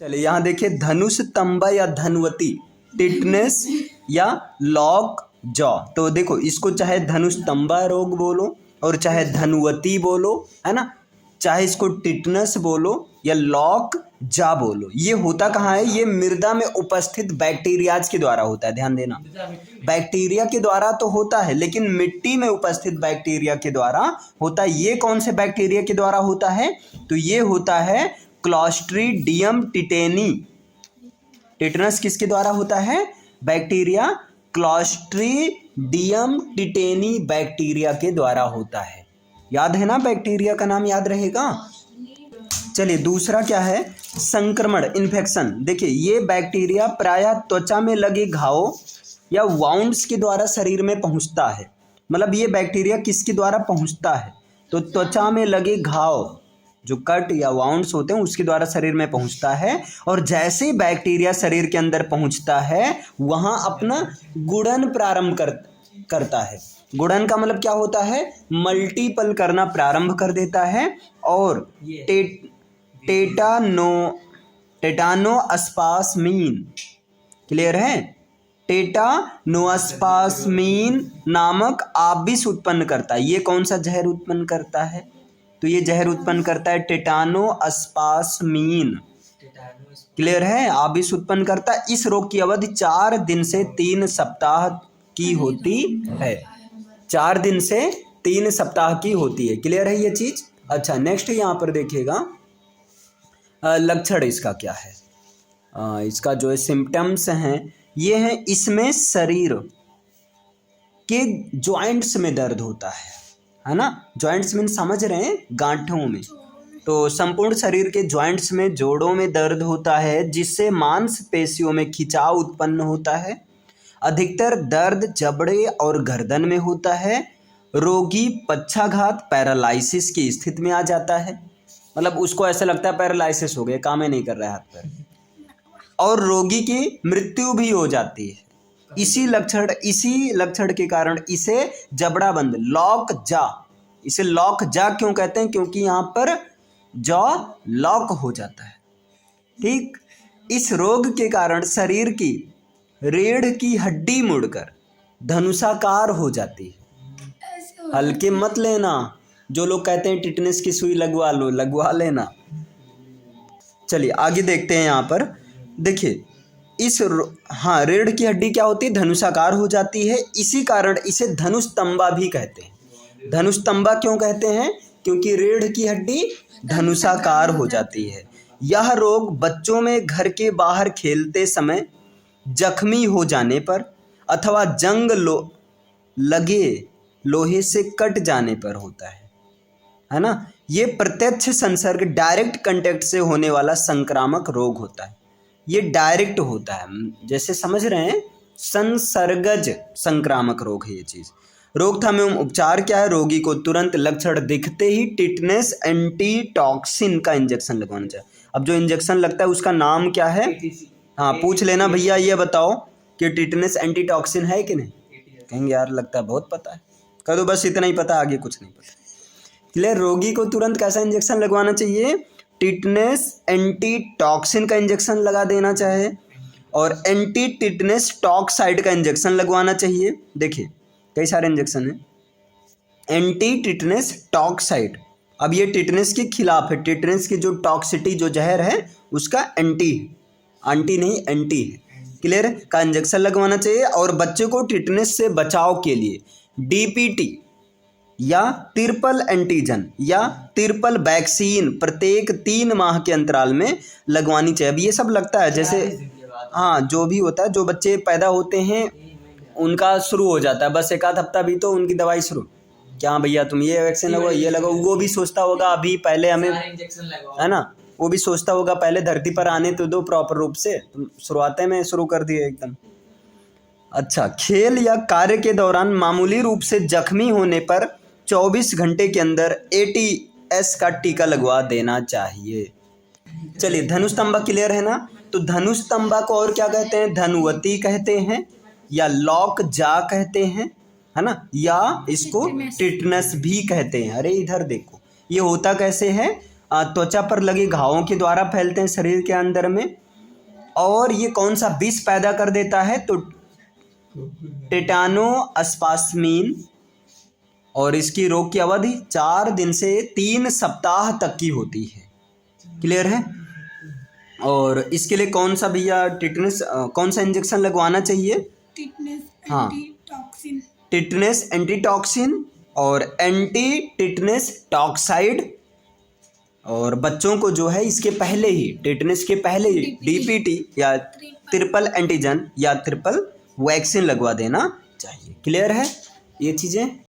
चलिए यहाँ देखिए, धनुष तंबा या धनवती, टिटनेस या लॉक जॉ। तो देखो, इसको चाहे धनुष तंबा रोग बोलो और चाहे धनवती बोलो, है ना, चाहे इसको टिटनस बोलो या लॉक जा बोलो। ये होता कहाँ है? ये मृदा में उपस्थित बैक्टीरियाज के द्वारा होता है। ध्यान देना, बैक्टीरिया के द्वारा तो होता है, लेकिन मिट्टी में उपस्थित बैक्टीरिया के द्वारा होता है। ये कौन से बैक्टीरिया के द्वारा होता है? तो ये होता है क्लॉस्ट्रीडियम टिटेनी। टिटनस किसके द्वारा होता है? बैक्टीरिया क्लॉस्ट्रीडियम टिटेनी बैक्टीरिया के द्वारा होता है। याद है ना, बैक्टीरिया का नाम याद रहेगा। चलिए दूसरा क्या है? संक्रमण, इन्फेक्शन। देखिए, ये बैक्टीरिया प्रायः त्वचा में लगे घावों या वाउंड्स के द्वारा शरीर में पहुंचता है। मतलब ये बैक्टीरिया किसके द्वारा पहुंचता है? तो त्वचा में लगे घाव, जो कट या वाउंड्स होते हैं, उसके द्वारा शरीर में पहुंचता है। और जैसे ही बैक्टीरिया शरीर के अंदर पहुंचता है, वहां अपना गुणन प्रारंभ करता है। गुणन का मतलब क्या होता है? मल्टीपल करना प्रारंभ कर देता है। और टेटानोस्पास्मीन, क्लियर है? टेटानोस्पास्मीन नामक आबिस उत्पन्न करता है। ये कौन सा जहर उत्पन्न करता है? तो ये जहर उत्पन्न करता है टेटानोस्पास्मीन। क्लियर है? आबिस उत्पन्न करता है। इस रोग की अवधि 4 दिन से 3 सप्ताह की होती है। 4 दिन से 3 सप्ताह की होती है। क्लियर है ये चीज? अच्छा, नेक्स्ट यहाँ पर देखिएगा, लक्षण इसका क्या है। इसका जो है सिम्टम्स हैं, ये हैं, इसमें शरीर के जॉइंट्स में दर्द होता है ना। जॉइंट्स में समझ रहे हैं, गांठों में। तो संपूर्ण शरीर के जॉइंट्स में, जोड़ों में दर्द होता है, जिससे मांसपेशियों में खिंचाव उत्पन्न होता है। अधिकतर दर्द जबड़े और गर्दन में होता है। रोगी पक्षाघात, पैरालिसिस की स्थिति में आ जाता है। मतलब उसको ऐसा लगता है पैरालिसिस हो गया, काम ही नहीं कर रहा है हाथ पैर। और रोगी की मृत्यु भी हो जाती है। इसी लक्षण के कारण इसे जबड़ा बंद, लॉक जा, इसे लॉक जा क्यों कहते हैं? क्योंकि यहाँ पर जॉ लॉक हो जाता है। ठीक, इस रोग के कारण शरीर की रीढ़ की हड्डी मुड़कर धनुषाकार हो जाती है। हल्के मत लेना। जो लोग कहते हैं टिटनेस की सुई लगवा लो, लगवा लेना। चलिए आगे देखते हैं। यहाँ पर देखिए, रीढ़ की हड्डी क्या होती है? धनुषाकार हो जाती है। इसी कारण इसे धनुष तंबा भी कहते हैं। धनुष तंबा क्यों कहते हैं? क्योंकि रीढ़ की हड्डी धनुषाकार हो जाती है। यह रोग बच्चों में घर के बाहर खेलते समय जख्मी हो जाने पर अथवा जंग लगे लोहे से कट जाने पर होता है ना। ये प्रत्यक्ष संसर्ग, डायरेक्ट कांटेक्ट से होने वाला संक्रामक रोग होता है। ये डायरेक्ट होता है, जैसे समझ रहे हैं, संसर्गज संक्रामक रोग है ये चीज। रोकथाम एवं उपचार क्या है? रोगी को तुरंत लक्षण दिखते ही टिटनेस एंटीटॉक्सिन का इंजेक्शन लगवाना चाहिए। अब जो इंजेक्शन लगता है उसका नाम क्या है? हाँ, पूछ लेना, भैया ये बताओ कि टिटनेस एंटीटॉक्सिन है कि नहीं? कहेंगे यार लगता है बहुत पता है। कह दो बस इतना ही पता, आगे कुछ नहीं पता। क्लियर? रोगी को तुरंत कैसा इंजेक्शन लगवाना चाहिए? टिटनेस एंटीटॉक्सिन का इंजेक्शन लगा देना चाहिए, और एंटी टिटनेस टॉक्साइड का इंजेक्शन लगवाना चाहिए। देखिए कई सारे इंजेक्शन हैं। एंटी टिटनेस टॉक्साइड, अब ये टिटनेस के खिलाफ है। टिटनेस की जो टॉक्सिटी, जो जहर है, उसका एंटी है। क्लियर? का इंजेक्शन लगवाना चाहिए। और बच्चे को टिटनेस से बचाव के लिए डीपीटी या ट्रिपल एंटीजन या ट्रिपल वैक्सीन प्रत्येक 3 माह के अंतराल में लगवानी चाहिए। अब ये सब लगता है जैसे, हाँ, जो भी होता है, जो बच्चे पैदा होते हैं उनका शुरू हो जाता है, बस 1 आध हफ्ता भी तो उनकी दवाई शुरू। क्या भैया तुम ये वैक्सीन लगवाओ, ये लगाओ। वो भी सोचता होगा अभी पहले हमें, है ना, वो भी सोचता होगा पहले धरती पर आने तो दो प्रॉपर रूप से। तुम शुरुआते में शुरू कर दिए एकदम। अच्छा, खेल या कार्य के दौरान मामूली रूप से जख्मी होने पर 24 घंटे के अंदर ATS का टीका लगवा देना चाहिए। चलिए, धनुष तंबा क्लियर है ना। तो धनुष तंबा को और क्या कहते हैं? धनुवती कहते हैं, या लॉक जा कहते हैं, है ना, या इसको टिटनस भी कहते हैं। अरे इधर देखो, ये होता कैसे है? त्वचा पर लगे घावों के द्वारा फैलते हैं शरीर के अंदर में। और ये कौन सा विष पैदा कर देता है? तो टेटानो अस्पासमीन। और इसकी रोग की अवधि 4 दिन से 3 सप्ताह तक की होती है। क्लियर है? और इसके लिए कौन सा भैया टिटनेस कौन सा इंजेक्शन लगवाना चाहिए? टिटनेस हाँ, एंटीटॉक्सिन। टिटनेस एंटीटॉक्सिन और एंटी टिटनेस टॉक्साइड। और बच्चों को जो है इसके पहले ही, टिटनेस के पहले ही डीपीटी या ट्रिपल एंटीजन या ट्रिपल वैक्सीन लगवा देना चाहिए। क्लियर है ये चीज़ें?